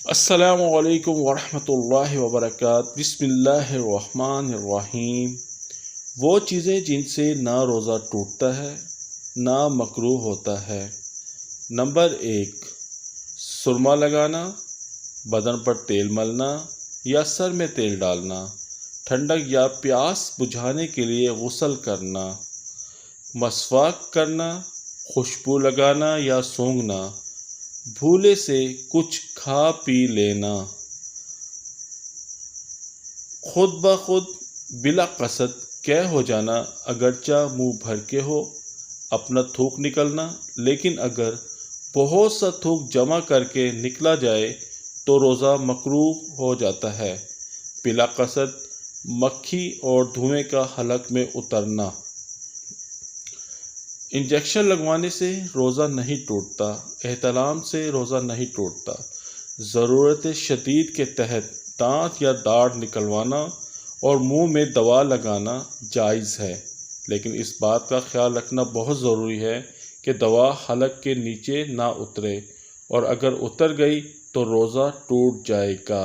السلام علیکم ورحمۃ اللہ وبرکاتہ۔ بسم اللہ الرحمن الرحیم۔ وہ چیزیں جن سے نہ روزہ ٹوٹتا ہے نہ مکروہ ہوتا ہے۔ نمبر 1، سرما لگانا، بدن پر تیل ملنا یا سر میں تیل ڈالنا، ٹھنڈک یا پیاس بجھانے کے لیے غسل کرنا، مسواک کرنا، خوشبو لگانا یا سونگھنا، بھولے سے کچھ کھا پی لینا، خود بخود بلا قصد قے ہو جانا اگرچہ منہ بھر کے ہو، اپنا تھوک نکلنا، لیکن اگر بہت سا تھوک جمع کر کے نکلا جائے تو روزہ مکروہ ہو جاتا ہے۔ بلا قصد مکھی اور دھوئیں کا حلق میں اترنا۔ انجیکشن لگوانے سے روزہ نہیں ٹوٹتا، احتلام سے روزہ نہیں ٹوٹتا۔ ضرورت شدید کے تحت دانت یا داڑھ نکلوانا اور منہ میں دوا لگانا جائز ہے، لیکن اس بات کا خیال رکھنا بہت ضروری ہے کہ دوا حلق کے نیچے نہ اترے، اور اگر اتر گئی تو روزہ ٹوٹ جائے گا۔